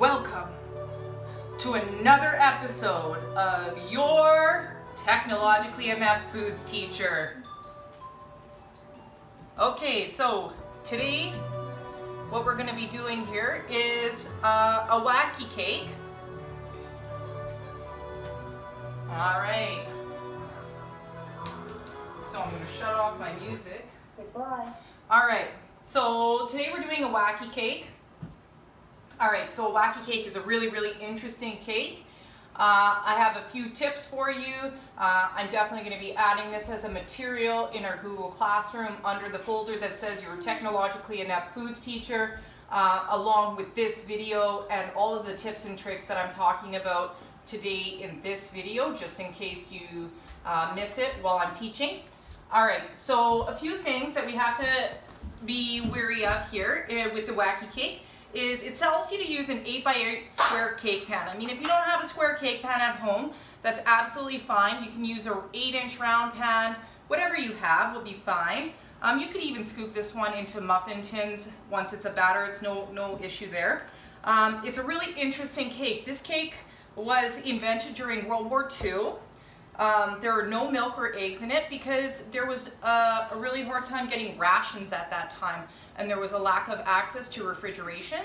Welcome to another episode of your technologically inept foods teacher. Okay, so today what we're going to be doing here is a wacky cake. All right. So I'm going to shut off my music. Goodbye. All right. So today we're doing a wacky cake. All right, so a wacky cake is a really interesting cake. I have a few tips for you. I'm definitely going to be adding this as a material in our Google Classroom under the folder that says your technologically inept foods teacher, along with this video and all of the tips and tricks that I'm talking about today in this video, just in case you miss it while I'm teaching. All right, so a few things that we have to be wary of here with the wacky cake is it tells you to use an 8x8 square cake pan. I mean, if you don't have a square cake pan at home, that's absolutely fine. You can use an 8-inch round pan. Whatever you have will be fine. You could even scoop this one into muffin tins once it's a batter. It's no issue there. It's a really interesting cake. This cake was invented during World War II. There were no milk or eggs in it because there was a really hard time getting rations at that time, and there was a lack of access to refrigeration.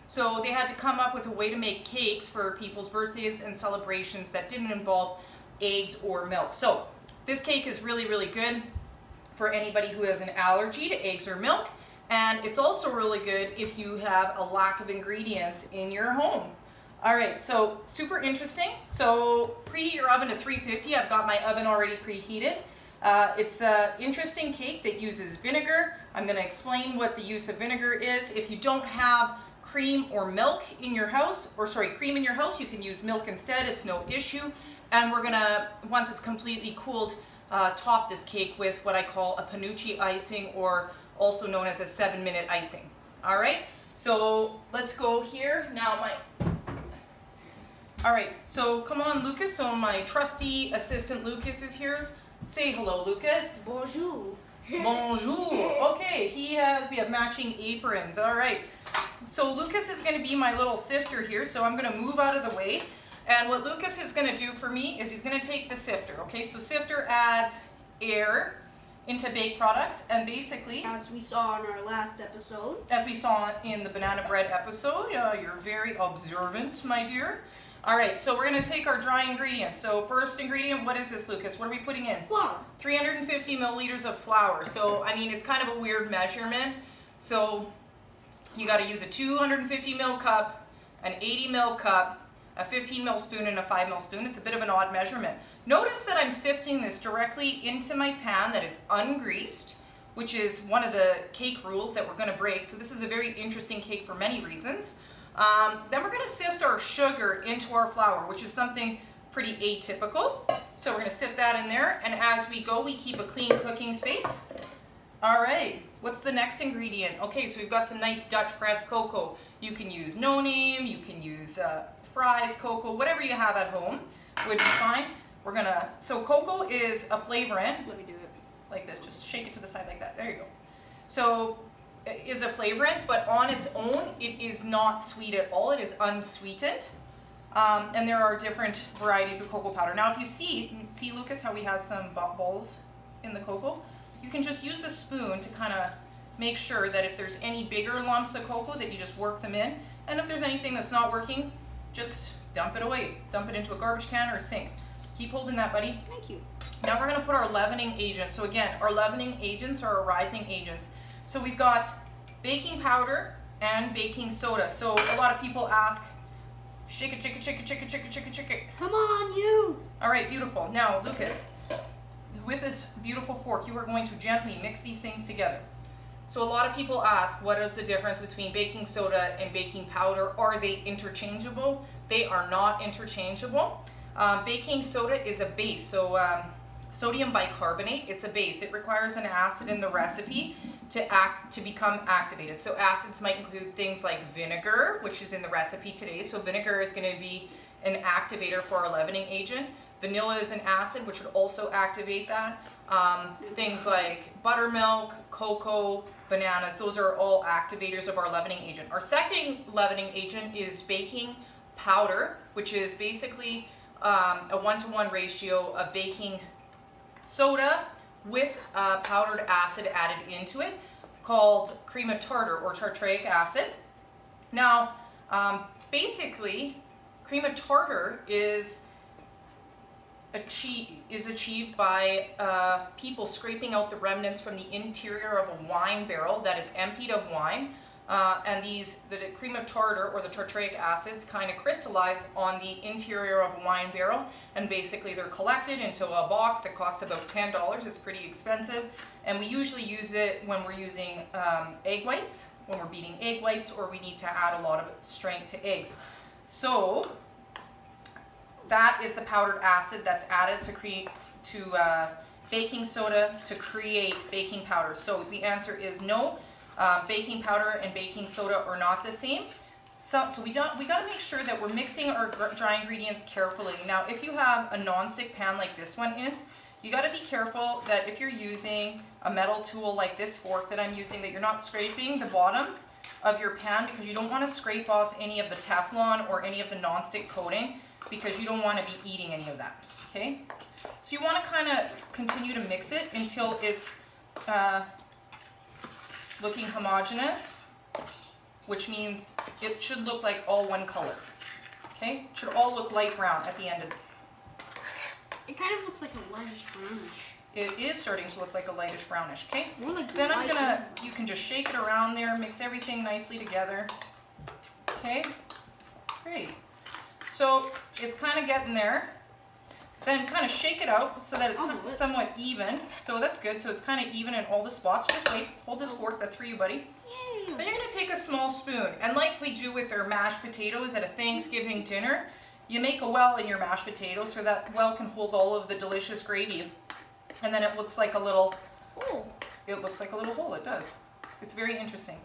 So they had to come up with a way to make cakes for people's birthdays and celebrations that didn't involve eggs or milk. So this cake is really good for anybody who has an allergy to eggs or milk, and it's also really good if you have a lack of ingredients in your home. All right, so super interesting. So preheat your oven to 350. I've got my oven already preheated. It's an interesting cake that uses vinegar. I'm going to explain what the use of vinegar is. If you don't have cream or milk in your house, cream in your house, you can use milk instead. It's no issue. And we're going to, once it's completely cooled, top this cake with what I call a panucci icing, or also known as a 7-minute icing. All right, so let's go here. Now all right, so come on, Lucas. So my trusty assistant Lucas is here. Say hello, Lucas. Bonjour. Bonjour. Okay, we have matching aprons. All right. So Lucas is going to be my little sifter here. So I'm going to move out of the way. And what Lucas is going to do for me is he's going to take the sifter. Okay, so sifter adds air into baked products, and basically, as we saw in our last episode. As we saw in the banana bread episode, you're very observant, my dear. All right, so we're going to take our dry ingredients. So first ingredient, what is this, Lucas? What are we putting in? Flour. 350 milliliters of flour. So, I mean, it's kind of a weird measurement. So you got to use a 250 ml cup, an 80 ml cup, a 15 ml spoon, and a 5 ml spoon. It's a bit of an odd measurement. Notice that I'm sifting this directly into my pan that is ungreased, which is one of the cake rules that we're going to break. So this is a very interesting cake for many reasons. Then we're going to sift our sugar into our flour, which is something pretty atypical. So we're going to sift that in there, and as we go, we keep a clean cooking space. All right, what's the next ingredient? Okay, so we've got some nice Dutch press cocoa. You can use no name, you can use fries, cocoa, whatever you have at home would be fine. So cocoa is a flavorant. Let me do it. Like this, just shake it to the side like that. There you go. So is a flavorant, but on its own, it is not sweet at all. It is unsweetened. And there are different varieties of cocoa powder. Now, if you see Lucas, how we have some balls in the cocoa, you can just use a spoon to kind of make sure that if there's any bigger lumps of cocoa, that you just work them in. And if there's anything that's not working, just dump it away. Dump it into a garbage can or a sink. Keep holding that, buddy. Thank you. Now we're going to put our leavening agent. So again, our leavening agents are our rising agents. So we've got baking powder and baking soda. So a lot of people ask, shake it, shake it, shake it, shake it, shake it, shake it, shake it. Come on, you. All right, beautiful. Now, Lucas, with this beautiful fork, you are going to gently mix these things together. So a lot of people ask, what is the difference between baking soda and baking powder? Are they interchangeable? They are not interchangeable. Baking soda is a base. So sodium bicarbonate, it's a base. It requires an acid in the recipe to become activated. So acids might include things like vinegar, which is in the recipe today. So vinegar is going to be an activator for our leavening agent. Vanilla is an acid, which would also activate that. Things like buttermilk, cocoa, bananas, those are all activators of our leavening agent. Our second leavening agent is baking powder, which is basically a 1-to-1 ratio of baking soda with powdered acid added into it, called cream of tartar or tartaric acid. Now, basically, cream of tartar is achieved by people scraping out the remnants from the interior of a wine barrel that is emptied of wine. And the cream of tartar or the tartaric acids kind of crystallize on the interior of a wine barrel, and basically they're collected into a box that costs about $10. It's pretty expensive, and we usually use it when we're using egg whites, when we're beating egg whites, or we need to add a lot of strength to eggs. So that is the powdered acid that's added to baking soda to create baking powder. So the answer is no. Baking powder and baking soda are not the same. So we got to make sure that we're mixing our dry ingredients carefully. Now, if you have a non-stick pan like this one is, you got to be careful that if you're using a metal tool like this fork that I'm using, that you're not scraping the bottom of your pan, because you don't want to scrape off any of the Teflon or any of the non-stick coating, because you don't want to be eating any of that, okay? So you want to kind of continue to mix it until it's looking homogeneous, which means it should look like all one color, okay? It should all look light brown at the end of it. It kind of looks like a lightish brownish. It is starting to look like a lightish brownish, okay? More like then you can just shake it around there, mix everything nicely together, okay? Great. So it's kind of getting there. Then kind of shake it out so that it's somewhat even. So that's good. So it's kind of even in all the spots. Just wait. Hold this fork. That's for you, buddy. Yay. Then you're going to take a small spoon. And like we do with our mashed potatoes at a Thanksgiving dinner, you make a well in your mashed potatoes so that well can hold all of the delicious gravy. And then it looks like a little hole. It looks like a little hole. It does. It's very interesting.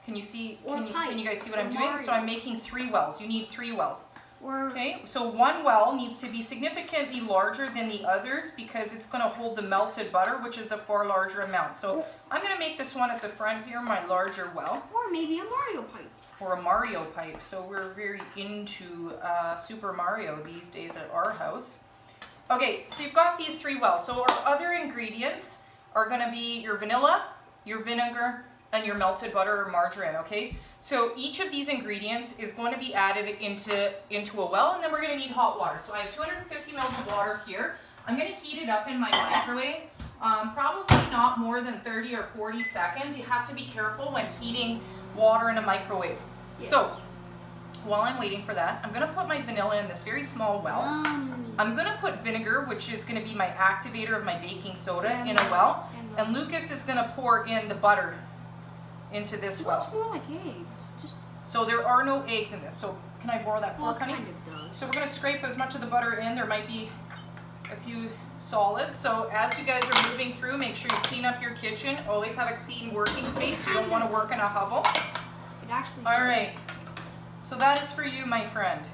Can you see? Can you guys see what I'm doing? So I'm making 3 wells. You need 3 wells. Okay, so one well needs to be significantly larger than the others because it's going to hold the melted butter, which is a far larger amount. So I'm going to make this one at the front here, my larger well. Or maybe a Mario pipe. Or a Mario pipe. So we're very into Super Mario these days at our house. Okay, so you've got these 3 wells. So our other ingredients are going to be your vanilla, your vinegar, and your melted butter or margarine, okay? So each of these ingredients is going to be added into a well, and then we're going to need hot water. So I have 250 mils of water here. I'm going to heat it up in my microwave, probably not more than 30 or 40 seconds. You have to be careful when heating water in a microwave. Yeah. So while I'm waiting for that, I'm going to put my vanilla in this very small well. I'm going to put vinegar, which is going to be my activator of my baking soda, in a well. And Lucas is going to pour in the butter into this well. It's more like eggs. So there are no eggs in this. So can I borrow that fork, honey? Kind of does. So we're going to scrape as much of the butter in. There might be a few solids. So as you guys are moving through, make sure you clean up your kitchen. Always have a clean working space. You don't want to work in a hovel. It actually All right. So that is for you, my friend.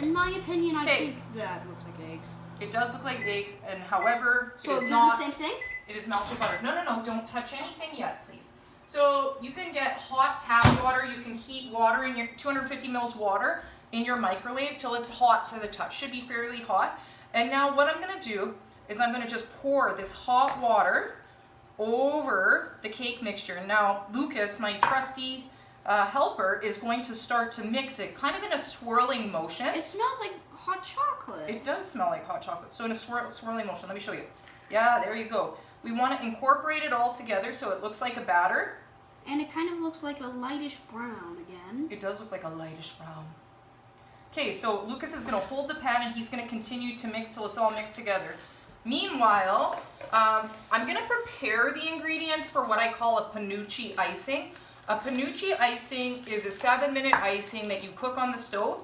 In my opinion, I think that looks like eggs. It does look like eggs, and however, so it is not the same thing? It is melted butter. No, don't touch anything yet, please. So you can get hot tap water. You can heat water in your 250 mils water in your microwave till it's hot to the touch. Should be fairly hot. And now what I'm going to do is I'm going to just pour this hot water over the cake mixture. Now Lucas, my trusty helper, is going to start to mix it kind of in a swirling motion. It smells like hot chocolate. It does smell like hot chocolate. So in a swirling motion. Let me show you. Yeah, there you go. We want to incorporate it all together so it looks like a batter. And it kind of looks like a lightish brown again. It does look like a lightish brown. Okay, so Lucas is going to hold the pan and he's going to continue to mix till it's all mixed together. Meanwhile, I'm going to prepare the ingredients for what I call a panucci icing. A panucci icing is a 7-minute icing that you cook on the stove.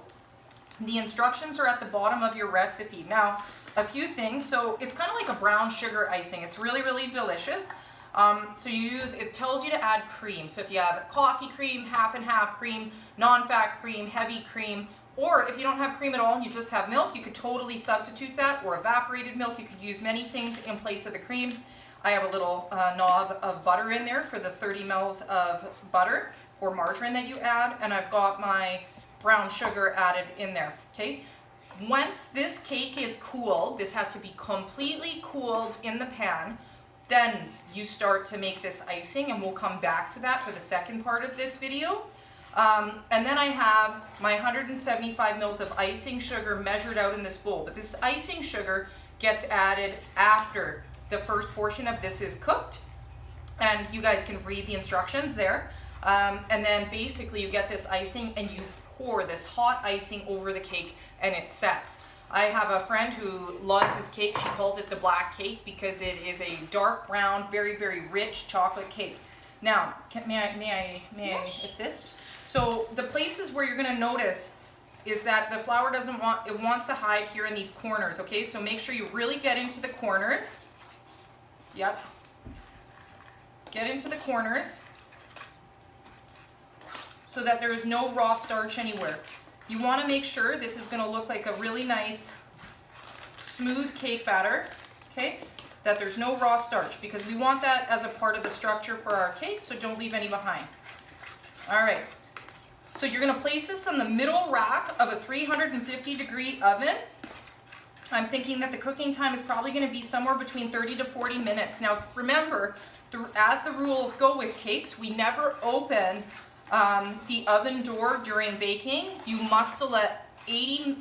The instructions are at the bottom of your recipe. Now, a few things. So it's kind of like a brown sugar icing. It's really, really delicious. So it tells you to add cream. So if you have coffee cream, half and half cream, non-fat cream, heavy cream, or if you don't have cream at all and you just have milk, you could totally substitute that, or evaporated milk. You could use many things in place of the cream. I have a little knob of butter in there for the 30 mils of butter or margarine that you add, and I've got my brown sugar added in there, okay? Once this cake is cooled, this has to be completely cooled in the pan, then you start to make this icing, and we'll come back to that for the second part of this video. And then I have my 175 mils of icing sugar measured out in this bowl, but this icing sugar gets added after the first portion of this is cooked, and you guys can read the instructions there. And then basically you get this icing and you pour this hot icing over the cake and it sets. I have a friend who loves this cake. She calls it the black cake because it is a dark brown, very, very rich chocolate cake. Now, may I assist? So the places where you're gonna notice is that the flour it wants to hide here in these corners, okay? So make sure you really get into the corners. Yep. Get into the corners so that there is no raw starch anywhere. You want to make sure this is going to look like a really nice, smooth cake batter, okay? That there's no raw starch, because we want that as a part of the structure for our cake, so don't leave any behind. All right. So you're going to place this on the middle rack of a 350-degree oven. I'm thinking that the cooking time is probably going to be somewhere between 30 to 40 minutes. Now remember, as the rules go with cakes, we never open the oven door during baking. You must let 80%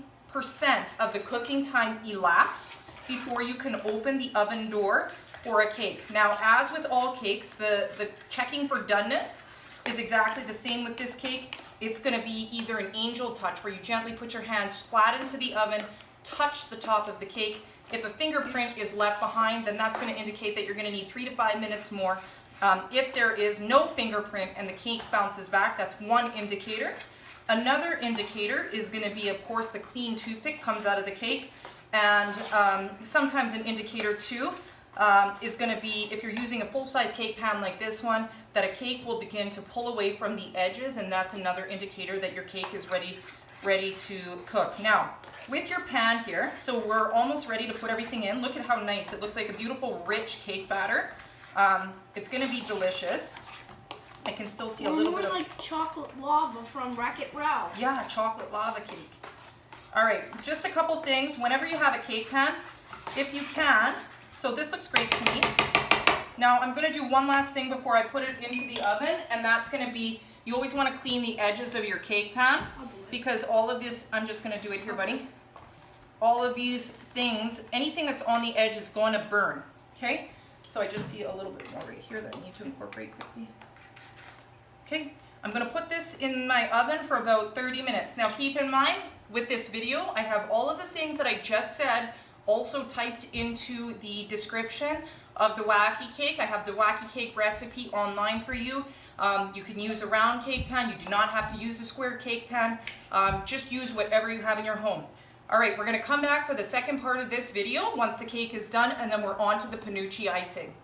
of the cooking time elapse before you can open the oven door for a cake. Now, as with all cakes, the checking for doneness is exactly the same with this cake. It's going to be either an angel touch, where you gently put your hands flat into the oven, touch the top of the cake. If a fingerprint is left behind, then that's going to indicate that you're going to need 3 to 5 minutes more. If there is no fingerprint and the cake bounces back, that's one indicator. Another indicator is going to be, of course, the clean toothpick comes out of the cake. And sometimes an indicator too is going to be, if you're using a full-size cake pan like this one, that a cake will begin to pull away from the edges, and that's another indicator that your cake is ready to cook. Now, with your pan here, so we're almost ready to put everything in. Look at how nice. It looks like a beautiful, rich cake batter. It's going to be delicious. I can still see a little bit of... like chocolate lava from Wreck-It Ralph. Yeah, chocolate lava cake. All right, just a couple things. Whenever you have a cake pan, if you can, so this looks great to me. Now, I'm going to do one last thing before I put it into the oven, and that's going to be, you always want to clean the edges of your cake pan, because all of this, I'm just going to do it here, buddy. All of these things, anything that's on the edge is going to burn, okay? So I just see a little bit more right here that I need to incorporate quickly. Okay, I'm going to put this in my oven for about 30 minutes. Now keep in mind, with this video, I have all of the things that I just said also typed into the description of the Wacky cake. I have the Wacky cake recipe online for you. You can use a round cake pan. You do not have to use a square cake pan. Just use whatever you have in your home. All right, we're going to come back for the second part of this video once the cake is done, and then we're on to the panucci icing.